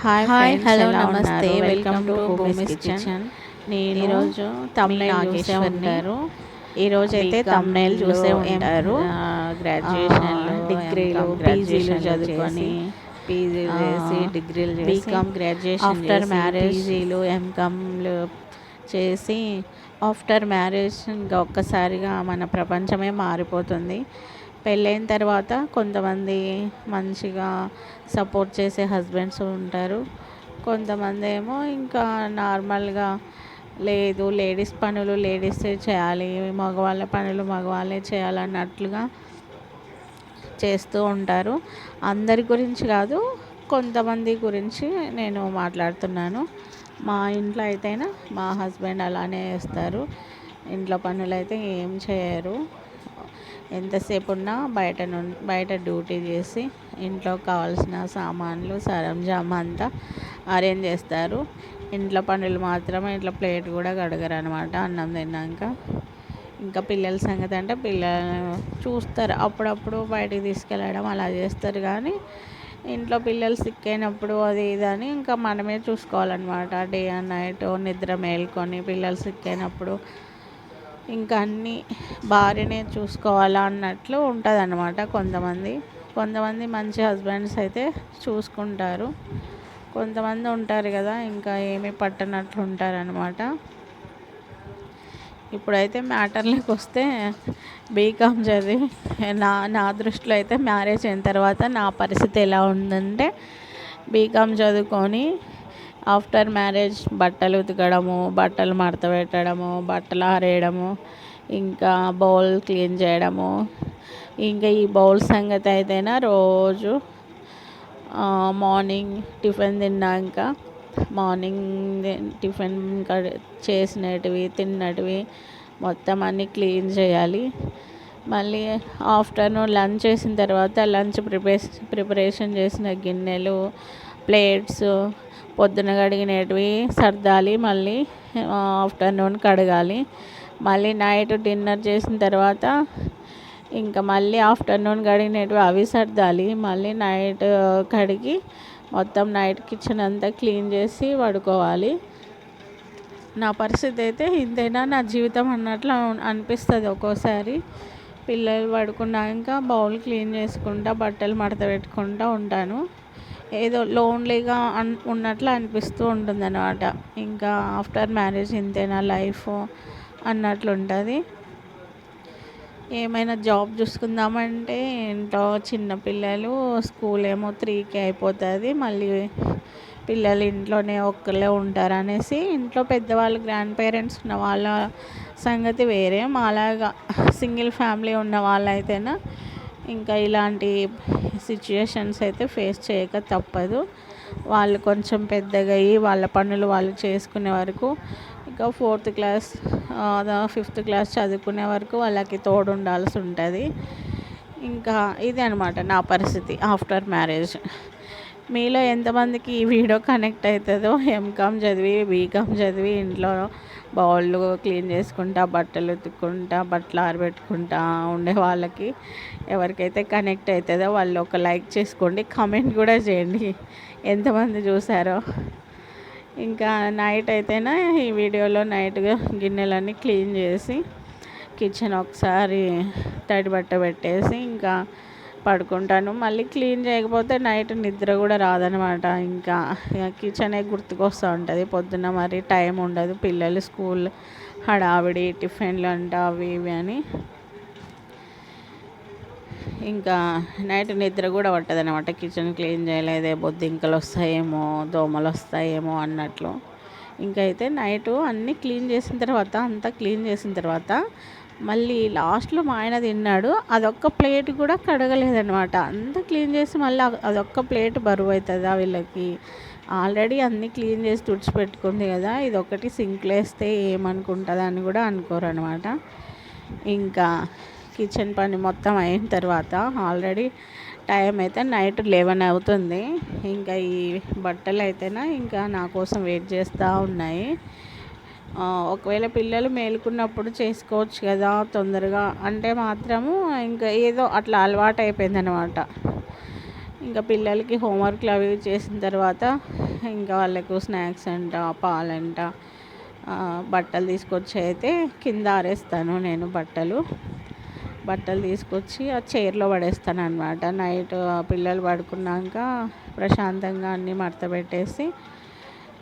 Hi hi friends, hello ఎలా నమస్తే ఉన్నారు? Welcome welcome to to Bhoomi's Bhoomi's kitchen. Kitchen. నేను ఈరోజు మీ తమ్నైల్ చూసే నాగేశ్వర్ని. ఉంటారు. ఈరోజు అయితే తమ్నైల్ బీకామ్లో చూసే ఉంటారు. గ్రాడ్యుయేషన్లో డిగ్రీలు ఎంకామ్ పీజీలు గ్రాడ్యుయేషన్లు చదువుకొని చేసి పీజీలు చేసి డిగ్రీలు చేసి బీకామ్ గ్రాడ్యుయేషన్ ఆఫ్టర్ చేసి మ్యారేజ్ పీజీలు ఎంకామ్లు చేసి ఆఫ్టర్ మ్యారేజ్ ఇంకా ఒక్కసారిగా మన ప్రపంచమే మారిపోతుంది. పెళ్ళైన తర్వాత కొంతమంది మంచిగా సపోర్ట్ చేసే హస్బెండ్స్ ఉంటారు. కొంతమంది ఏమో ఇంకా నార్మల్గా లేదు, లేడీస్ పనులు లేడీసే చేయాలి, మగవాళ్ళ పనులు మగవాళ్ళే చేయాలన్నట్లుగా చేస్తూ ఉంటారు. అందరి గురించి కాదు, కొంతమంది గురించి నేను మాట్లాడుతున్నాను. మా ఇంట్లో అయితేనా మా హస్బెండ్ అలానే చేస్తారు. ఇంట్లో పనులు అయితే ఏం చేయరు. ఎంతసేపు ఉన్నా బయట డ్యూటీ చేసి ఇంట్లో కావాల్సిన సామాన్లు సరంజామా అంతా అరేంజ్ చేస్తారు. ఇంట్లో పనులు మాత్రమే, ఇంట్లో ప్లేట్ కూడా కడగరు అనమాట అన్నం తిన్నాక. ఇంకా పిల్లల సంగతి అంటే పిల్లలు చూస్తారు, అప్పుడప్పుడు బయటికి తీసుకెళ్ళడం అలా చేస్తారు. కానీ ఇంట్లో పిల్లలు సిక్ అయినప్పుడు అది ఇది అని ఇంకా మనమే చూసుకోవాలన్నమాట. డే అండ్ నైట్ నిద్ర మేల్కొని పిల్లలు సిక్ అయినప్పుడు ఇంకా అన్నీ భార్యనే చూసుకోవాలా అన్నట్లు ఉంటుంది అన్నమాట. కొంతమంది మంచి హస్బెండ్స్ అయితే చూసుకుంటారు. కొంతమంది ఉంటారు కదా, ఇంకా ఏమీ పట్టనట్లు ఉంటారనమాట. ఇప్పుడైతే మ్యాటర్లోకి వస్తే బీకామ్ చదివి నా దృష్టిలో అయితే మ్యారేజ్ అయిన తర్వాత నా పరిస్థితి ఎలా ఉందంటే, బీకామ్ చదువుకొని ఆఫ్టర్ మ్యారేజ్ బట్టలు ఉతకడము, బట్టలు మడత పెట్టడము, బట్టలు ఆరేయడము, ఇంకా బౌల్ క్లీన్ చేయడము. ఇంకా ఈ బౌల్ సంగతి అయితేనా రోజు మార్నింగ్ టిఫిన్ తిన్నాక మార్నింగ్ టిఫిన్ చేసినటివి తిన్నటివి మొత్తం అన్నీ క్లీన్ చేయాలి. మళ్ళీ ఆఫ్టర్నూన్ లంచ్ చేసిన తర్వాత లంచ్ ప్రిపరేషన్ చేసిన గిన్నెలు, ప్లేట్స్ పొద్దున కడిగినవి సర్దాలి. మళ్ళీ ఆఫ్టర్నూన్ కడగాలి. మళ్ళీ నైట్ డిన్నర్ చేసిన తర్వాత ఇంకా మళ్ళీ ఆఫ్టర్నూన్ కడిగినవి అవి సర్దాలి. మళ్ళీ నైట్ కడిగి మొత్తం నైట్ కిచెన్ అంతా క్లీన్ చేసి పడుకోవాలి. నా పరిస్థితి అయితే ఇంతేనా నా జీవితం అన్నట్లు అనిపిస్తుంది ఒక్కోసారి. పిల్లలు పడుకున్నాక బౌల్ క్లీన్ చేసుకుంటా, బట్టలు మడత పెట్టుకుంటూ ఉంటాను. ఏదో లోన్లీగా ఉన్నట్లు అనిపిస్తూ ఉంటుంది అన్నమాట. ఇంకా ఆఫ్టర్ మ్యారేజ్ ఇంతేనా లైఫ్ అన్నట్లు ఉంటుంది. ఏమైనా జాబ్ చూసుకుందామంటే ఇంట్లో చిన్నపిల్లలు, స్కూల్ ఏమో 3కి అయిపోతుంది. మళ్ళీ పిల్లలు ఇంట్లోనే ఒక్కళ్ళే ఉంటారు అనేసి ఇంట్లో పెద్దవాళ్ళు గ్రాండ్ పేరెంట్స్ ఉన్న వాళ్ళ సంగతి వేరే. మాలాగా సింగిల్ ఫ్యామిలీ ఉన్న వాళ్ళైతేనా ఇంకా ఇలాంటి సిచ్యుయేషన్స్ అయితే ఫేస్ చేయక తప్పదు. వాళ్ళు కొంచెం పెద్దగా అయ్యి వాళ్ళ పనులు వాళ్ళు చేసుకునే వరకు, ఇంకా 4th క్లాస్ 5th క్లాస్ చదువుకునే వరకు వాళ్ళకి తోడు ఉండాల్సి ఉంటుంది. ఇంకా ఇది అనమాట నా పరిస్థితి ఆఫ్టర్ మ్యారేజ్. మీలో ఎంతమందికి ఈ వీడియో కనెక్ట్ అవుతుందో, ఎంకామ్ చదివి బీకామ్ చదివి ఇంట్లో బౌళ్ళు క్లీన్ చేసుకుంటా, బట్టలు ఉతుక్కుంటా, బట్టలు ఆరబెట్టుకుంటా ఉండే వాళ్ళకి ఎవరికైతే కనెక్ట్ అవుతుందో వాళ్ళు ఒక లైక్ చేసుకోండి, కామెంట్ కూడా చేయండి ఎంతమంది చూసారో. ఇంకా నైట్ అయితేనే ఈ వీడియోలో నైట్గా గిన్నెలన్నీ క్లీన్ చేసి కిచెన్ ఒకసారి తడి బట్ట పెట్టేసి ఇంకా పడుకుంటాను. మళ్ళీ క్లీన్ చేయకపోతే నైట్ నిద్ర కూడా రాదనమాట. ఇంకా కిచెనే గుర్తుకొస్తూ ఉంటుంది. పొద్దున్న మరి టైం ఉండదు, పిల్లలు స్కూల్ హడావిడి టిఫిన్లు అంట అవి ఇవి అని ఇంకా నైట్ నిద్ర కూడా పట్టదు అనమాట. కిచెన్ క్లీన్ చేయలేదే, బొద్దింకలు వస్తాయేమో, దోమలు వస్తాయేమో అన్నట్లు. ఇంకైతే నైటు అన్నీ క్లీన్ చేసిన తర్వాత, అంతా క్లీన్ చేసిన తర్వాత మళ్ళీ లాస్ట్లో మా ఆయన తిన్నాడు, అదొక్క ప్లేట్ కూడా కడగలేదనమాట. అంతా క్లీన్ చేసి మళ్ళీ అదొక్క ప్లేట్ బరువు అవుతుందా వీళ్ళకి? ఆల్రెడీ అన్నీ క్లీన్ చేసి తుడిచిపెట్టుకుంది కదా, ఇదొకటి సింక్లో వేస్తే ఏమనుకుంటుందా అని కూడా అనుకోరు అనమాట. ఇంకా కిచెన్ పని మొత్తం అయిన తర్వాత ఆల్రెడీ టైం అయితే నైట్ 11 అవుతుంది. ఇంకా ఈ బట్టలు అయితేనా ఇంకా నా కోసం వెయిట్ చేస్తూ ఉన్నాయి. ఒకవేళ పిల్లలు మేలుకున్నప్పుడు చేసుకోవచ్చు కదా తొందరగా అంటే మాత్రము ఇంకా ఏదో అట్లా అలవాటు అయిపోయింది అనమాట. ఇంకా పిల్లలకి హోంవర్క్లు అవి చేసిన తర్వాత ఇంకా వాళ్ళకు స్నాక్స్ అంట, పాలంట, బట్టలు తీసుకొచ్చి అయితే కింద ఆరేస్తాను నేను. బట్టలు తీసుకొచ్చి ఆ చైర్లో పడేస్తాను అనమాట. నైట్ పిల్లలు పడుకున్నాక ప్రశాంతంగా అన్నీ మడత పెట్టేసి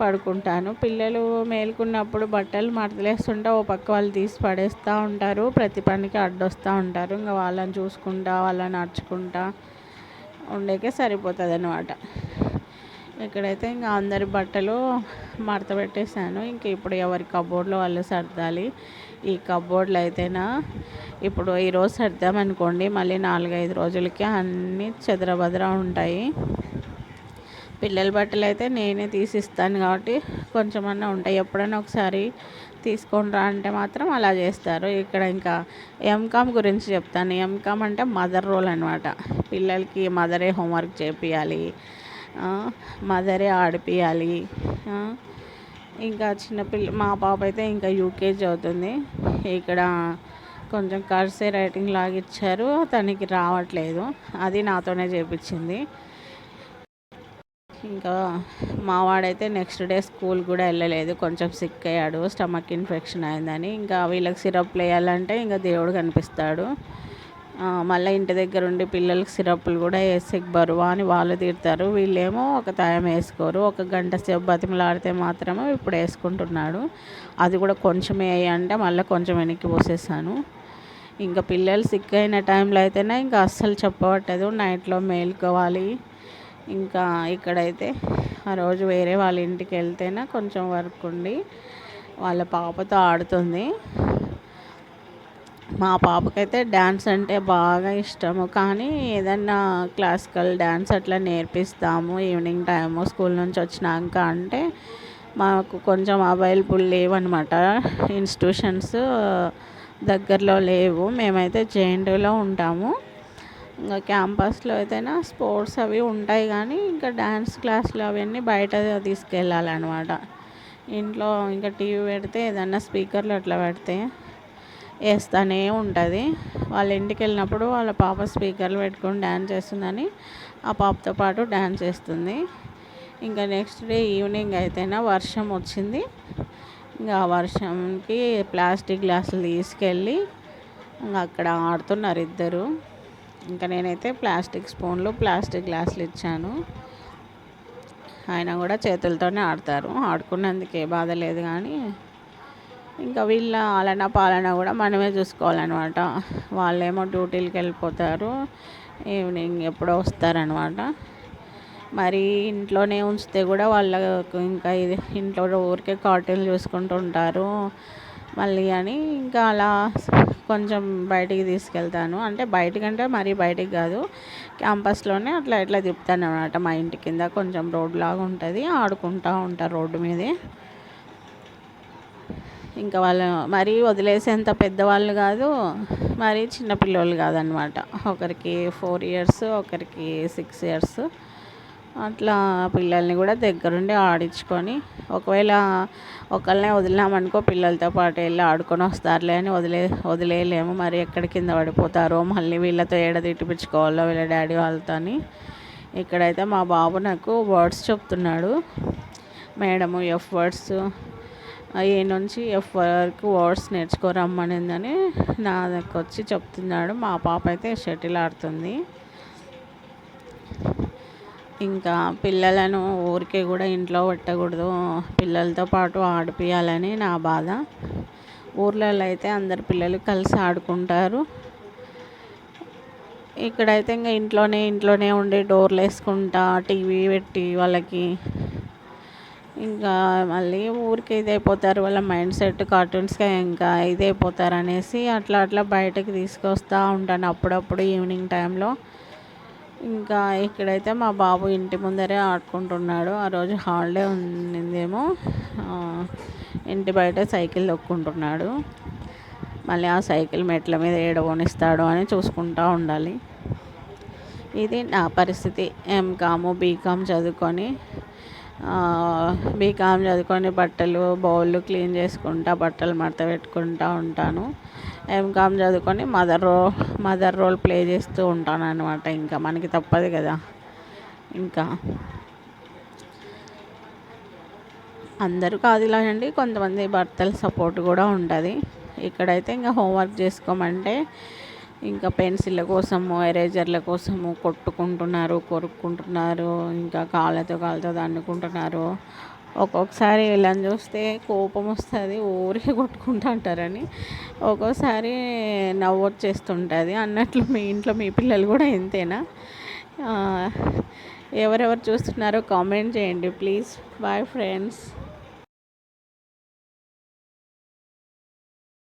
పడుకుంటాను. పిల్లలు మేలుకున్నప్పుడు బట్టలు మడతలేస్తుంటే ఓ పక్క వాళ్ళు తీసి పడేస్తూ ఉంటారు, ప్రతి పనికి అడ్డొస్తూ ఉంటారు. ఇంకా వాళ్ళని చూసుకుంటా వాళ్ళని నడుచుకుంటా ఉండేకే సరిపోతుంది అనమాట. ఇక్కడైతే ఇంకా అందరి బట్టలు మడత పెట్టేశాను. ఇంక ఇప్పుడు ఎవరి కబోర్డ్లో వాళ్ళు సర్దాలి. ఈ కబోర్డ్లు అయితేనా ఇప్పుడు ఈరోజు సర్దామనుకోండి, మళ్ళీ 4-5 రోజులకి అన్నీ చెదరబదర ఉంటాయి. పిల్లల బట్టలు అయితే నేనే తీసిస్తాను కాబట్టి కొంచెమన్నా ఉంటాయి. ఎప్పుడైనా ఒకసారి తీసుకొని రా అంటే మాత్రం అలా చేస్తారు. ఇక్కడ ఇంకా ఎంకామ్ గురించి చెప్తాను. ఎంకామ్ అంటే మదర్ రోల్ అనమాట. పిల్లలకి మదరే హోంవర్క్ చేపియాలి, మదరే ఆడిపియాలి. ఇంకా మా పాప అయితే ఇంకా యూకేజీ అవుతుంది. ఇక్కడ కొంచెం కర్సే రైటింగ్ లాగా ఇచ్చారు, తనకి రావట్లేదు, అది నాతోనే చేపించింది. ఇంకా మా వాడైతే నెక్స్ట్ డే స్కూల్ కూడా వెళ్ళలేదు, కొంచెం సిక్ అయ్యాడు, స్టమక్ ఇన్ఫెక్షన్ అయిందని. ఇంకా వీళ్ళకి సిరప్లు వేయాలంటే ఇంకా దేవుడు కనిపిస్తాడు. మళ్ళీ ఇంటి దగ్గర ఉండి పిల్లలకి సిరప్లు కూడా వేసి బరువా అని వాళ్ళు తిడతారు. వీళ్ళేమో ఒక టైం వేసుకోరు. 1 గంట సేపు బతిమలాడితే మాత్రమే ఇప్పుడు వేసుకుంటున్నాడు. అది కూడా కొంచెం వేయంటే మళ్ళీ కొంచెం వెనక్కి పోసేసాను. ఇంకా పిల్లలు సిక్ అయిన టైంలో అయితేనే ఇంకా అస్సలు చెప్పబట్టదు, నైట్లో మేలుకోవాలి. ఇంకా ఇక్కడైతే ఆ రోజు వేరే వాళ్ళ ఇంటికి వెళ్తేనే కొంచెం వర్క్ ఉండి వాళ్ళ పాపతో ఆడుతుంది. మా పాపకైతే డ్యాన్స్ అంటే బాగా ఇష్టము, కానీ ఏదన్నా క్లాసికల్ డ్యాన్స్ అట్లా నేర్పిస్తాము ఈవినింగ్ టైము స్కూల్ నుంచి వచ్చినాక అంటే మాకు కొంచెం అవైలబుల్ లేవన్నమాట. ఇన్స్టిట్యూషన్స్ దగ్గరలో లేవు. మేమైతే జేఎన్టీయూలో ఉంటాము. ఇంకా క్యాంపస్లో అయితేనా స్పోర్ట్స్ అవి ఉంటాయి, కానీ ఇంకా డ్యాన్స్ క్లాసులు అవన్నీ బయట తీసుకెళ్ళాలన్నమాట. ఇంట్లో ఇంకా టీవీ పెడితే ఏదన్నా స్పీకర్లు అట్లా పెడితే వేస్తూనే ఉంటుంది. వాళ్ళ ఇంటికి వెళ్ళినప్పుడు వాళ్ళ పాప స్పీకర్లు పెట్టుకొని డ్యాన్స్ చేస్తుందని ఆ పాపతో పాటు డ్యాన్స్ చేస్తుంది. ఇంకా నెక్స్ట్ డే ఈవినింగ్ అయితేనా వర్షం వచ్చింది. ఇంకా ఆ వర్షంకి ప్లాస్టిక్ గ్లాసులు తీసుకెళ్ళి ఇంకా అక్కడ ఆడుతున్నారు ఇద్దరు. ఇంకా నేనైతే ప్లాస్టిక్ స్పూన్లు, ప్లాస్టిక్ గ్లాసులు ఇచ్చాను. ఆయన కూడా చేతులతోనే ఆడతారు, ఆడుకున్నందుకు ఏ బాధ లేదు. కానీ ఇంకా వీళ్ళ ఆలన పాలన కూడా మనమే చూసుకోవాలన్నమాట. వాళ్ళేమో డ్యూటీలకు వెళ్ళిపోతారు, ఈవినింగ్ ఎప్పుడో వస్తారనమాట. మరి ఇంట్లోనే ఉంచితే కూడా వాళ్ళకు ఇంకా ఇది ఇంట్లో ఊరికే కార్టూన్లు చూసుకుంటూ ఉంటారు మళ్ళీ అని ఇంకా అలా కొంచెం బయటికి తీసుకెళ్తాను. అంటే బయటికంటే మరీ బయటికి కాదు, క్యాంపస్లోనే అట్లా ఇట్లా తిప్పుతాను అనమాట. మా ఇంటి కింద కొంచెం రోడ్ లాగా ఉంటుంది, ఆడుకుంటూ ఉంటారు రోడ్డు మీదే. ఇంకా వాళ్ళు మరీ వదిలేసేంత పెద్దవాళ్ళు కాదు, మరీ చిన్నపిల్లలు కాదనమాట. ఒకరికి 4 years, ఒకరికి 6 years. అట్లా పిల్లల్ని కూడా దగ్గరుండి ఆడించుకొని, ఒకవేళ ఒకళ్ళనే వదిలినామనుకో పిల్లలతో పాటు వెళ్ళి ఆడుకొని వస్తారులే అని వదిలేయలేము. మరి ఎక్కడ కింద పడిపోతారో, మళ్ళీ వీళ్ళతో ఏడ తిట్టిపించుకోవాలో వీళ్ళ డాడీ వాళ్ళతో అని. ఇక్కడైతే మా బాబు నాకు వర్డ్స్ చెప్తున్నాడు. మేడము ఎఫ్ వర్డ్స్ ఏ నుంచి ఎఫ్ వరకు వర్డ్స్ నేర్చుకోరమ్మనిందని నా దగ్గరకు వచ్చి చెప్తున్నాడు. మా పాప అయితే షటిల్ ఆడుతుంది. ఇంకా పిల్లలను ఊరికే కూడా ఇంట్లో పెట్టకూడదు, పిల్లలతో పాటు ఆడిపియాలని నా బాధ. ఊర్లలో అయితే అందరు పిల్లలు కలిసి ఆడుకుంటారు. ఇక్కడైతే ఇంకా ఇంట్లోనే ఉండి డోర్లు వేసుకుంటా టీవీ పెట్టి వాళ్ళకి ఇంకా మళ్ళీ ఊరికే ఇదైపోతారు, వాళ్ళ మైండ్ సెట్ కార్టూన్స్గా ఇంకా ఇదైపోతారు అనేసి అట్లా బయటకు తీసుకొస్తూ ఉంటాను అప్పుడప్పుడు ఈవినింగ్ టైంలో. ఇంకా ఇక్కడైతే మా బాబు ఇంటి ముందరే ఆడుకుంటున్నాడు. ఆ రోజు హాలిడే ఉండిందేమో, ఇంటి బయట సైకిల్ తొక్కుంటున్నాడు. మళ్ళీ ఆ సైకిల్ మెట్ల మీద ఏడవనిస్తాడు అని చూసుకుంటూ ఉండాలి. ఇది నా పరిస్థితి. ఎంకామ్ బీకామ్ చదువుకొని బట్టలు బౌళ్ళు క్లీన్ చేసుకుంటా, బట్టలు మడత పెట్టుకుంటూ ఉంటాను. ఎంకామ్ చదువుకొని మదర్ రోల్ ప్లే చేస్తూ ఉంటాను అనమాట. ఇంకా మనకి తప్పదు కదా. ఇంకా అందరూ కాదు ఇలా అండి, కొంతమంది భర్తల సపోర్ట్ కూడా ఉంటుంది. ఇక్కడైతే ఇంకా హోంవర్క్ చేసుకోమంటే ఇంకా పెన్సిళ్ళ కోసము, ఎరేజర్ల కోసము కొట్టుకుంటున్నారు, కొరుక్కుంటున్నారు, ఇంకా కాళ్ళతో దన్నుకుంటున్నారు. ఒక్కొక్కసారి వీళ్ళని చూస్తే కోపం వస్తుంది, ఊరికే కొట్టుకుంటూ అంటారని. ఒక్కోసారి నవ్వు వచ్చేస్తుంటుంది. అన్నట్లు మీ ఇంట్లో మీ పిల్లలు కూడా ఇంతేనా? ఎవరెవరు చూస్తున్నారో కామెంట్ చేయండి ప్లీజ్. Bye friends.